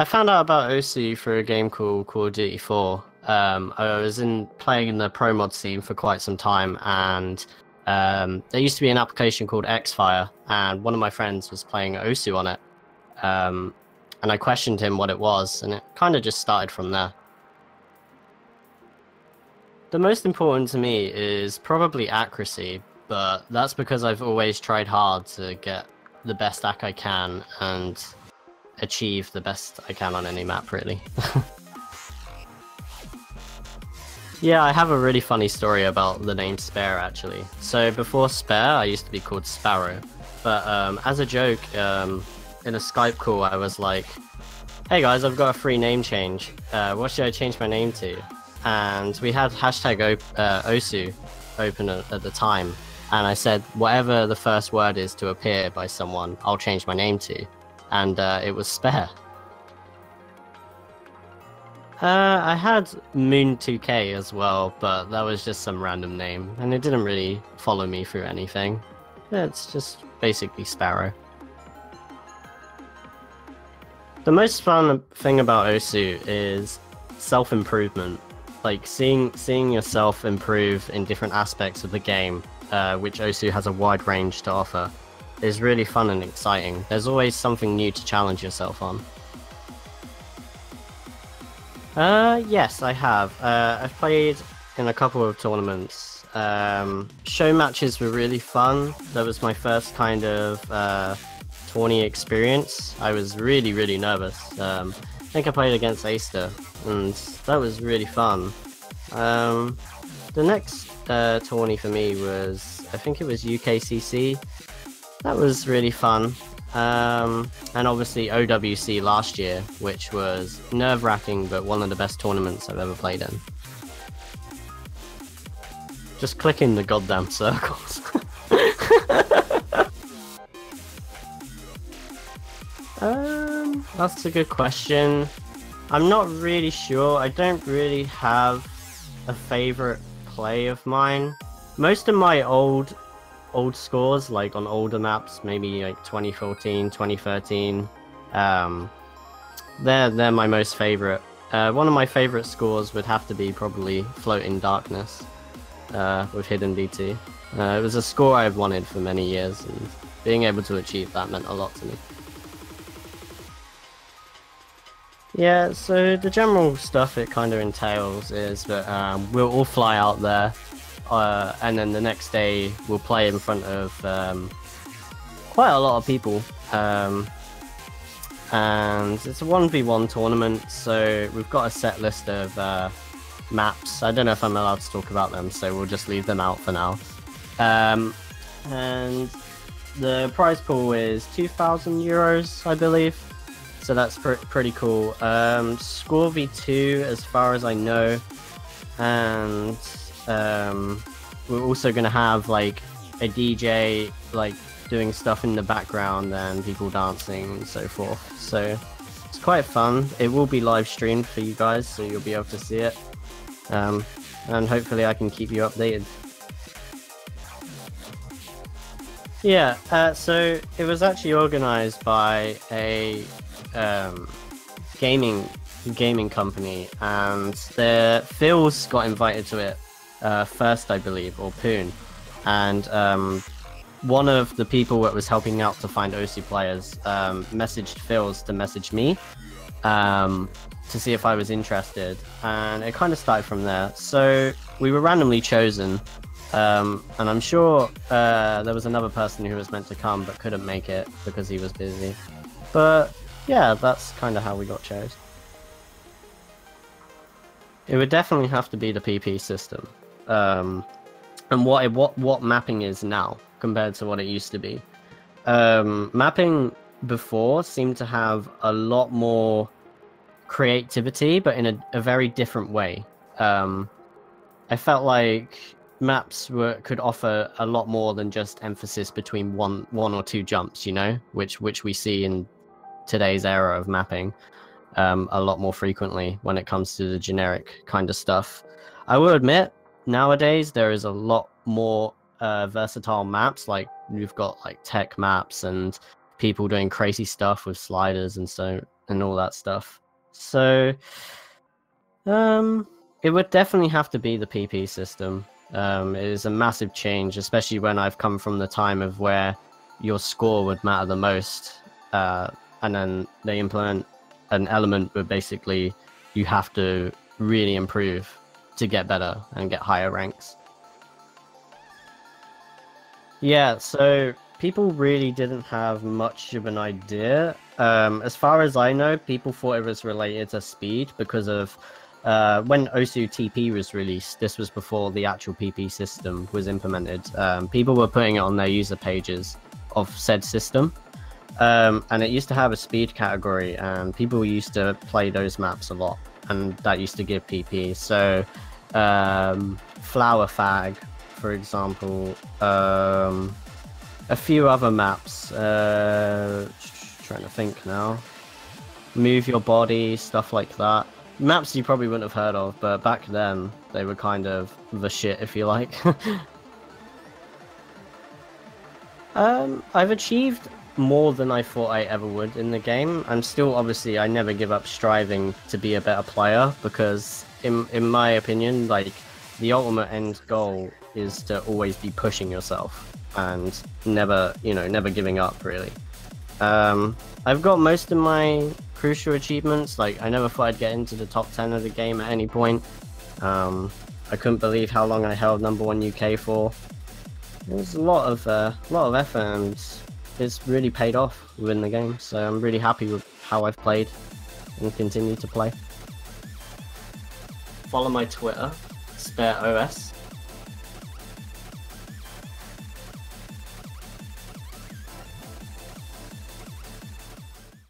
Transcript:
I found out about OSU through a game called Call of Duty 4. I was playing in the pro mod scene for quite some time, and there used to be an application called Xfire, and one of my friends was playing OSU on it. Um, and I questioned him what it was, and it kind of just started from there. The most important to me is probably accuracy, but that's because I've always tried hard to get the best act I can and achieve the best I can on any map, really. Yeah, I have a really funny story about the name Spare, actually. So before Spare, I used to be called Sparrow, but as a joke, in a Skype call, I was like, "Hey guys, I've got a free name change. What should I change my name to?" And we had hashtag OSU open at the time, and I said, whatever the first word is to appear by someone, I'll change my name to, and it was Spare. I had Moon2K as well, but that was just some random name, and it didn't really follow me through anything. It's just basically Sparrow. The most fun thing about OSU is self-improvement. Like seeing yourself improve in different aspects of the game, which OSU has a wide range to offer, is really fun and exciting. There's always something new to challenge yourself on. Yes, I have. I've played in a couple of tournaments. Show matches were really fun. That was my first kind of tourney experience. I was really nervous. I think I played against Aster, and that was really fun. The next tourney for me was, I think it was UKCC. That was really fun. And obviously OWC last year, which was nerve-wracking, but one of the best tournaments I've ever played in. Just clicking the goddamn circles. That's a good question. I'm not really sure. I don't really have a favorite play of mine. Most of my old scores, like on older maps, maybe like 2014, 2013, they're my most favorite. One of my favorite scores would have to be probably Float in Darkness with Hidden BT. It was a score I've wanted for many years, and being able to achieve that meant a lot to me. Yeah, so the general stuff it kind of entails is that we'll all fly out there, and then the next day we'll play in front of quite a lot of people. And it's a 1v1 tournament, so we've got a set list of maps. I don't know if I'm allowed to talk about them, so we'll just leave them out for now. And the prize pool is €2,000, I believe. So that's pretty cool. Score v2 as far as I know, and we're also gonna have like a DJ like doing stuff in the background and people dancing and so forth. So it's quite fun. It will be live streamed for you guys, so you'll be able to see it, and hopefully I can keep you updated. Yeah, so it was actually organized by a gaming company, and Phil's got invited to it first, I believe, or Poon, and one of the people that was helping out to find OSU players messaged Phil's to message me to see if I was interested, and it kind of started from there. So we were randomly chosen, and I'm sure there was another person who was meant to come but couldn't make it because he was busy. But yeah, that's kind of how we got chosen. It would definitely have to be the PP system, and what mapping is now compared to what it used to be. Mapping before seemed to have a lot more creativity, but in a very different way. I felt like maps could offer a lot more than just emphasis between one or two jumps, you know, which we see in today's era of mapping a lot more frequently when it comes to the generic kind of stuff. I will admit, nowadays there is a lot more versatile maps. Like we've got like tech maps and people doing crazy stuff with sliders and and all that stuff. So, it would definitely have to be the PP system. It is a massive change, especially when I've come from the time of where your score would matter the most, and then they implement an element where basically you have to really improve to get better and get higher ranks. Yeah, so people really didn't have much of an idea. As far as I know, people thought it was related to speed because of when Osu TP was released. This was before the actual PP system was implemented. People were putting it on their user pages of said system. And it used to have a speed category, and people used to play those maps a lot, and that used to give PP. So, Flower Fag, for example, a few other maps. Trying to think now. Move Your Body, stuff like that. Maps you probably wouldn't have heard of, but back then they were kind of the shit, if you like. I've achieved more than I thought I ever would in the game. I'm still, obviously, I never give up striving to be a better player, because in my opinion, like, the ultimate end goal is to always be pushing yourself and never, never giving up, really. I've got most of my crucial achievements. Like, I never thought I'd get into the top 10 of the game at any point. I couldn't believe how long I held #1 UK for. It was a lot of effort, and it's really paid off within the game. So I'm really happy with how I've played and continue to play. Follow my Twitter, SpareOS.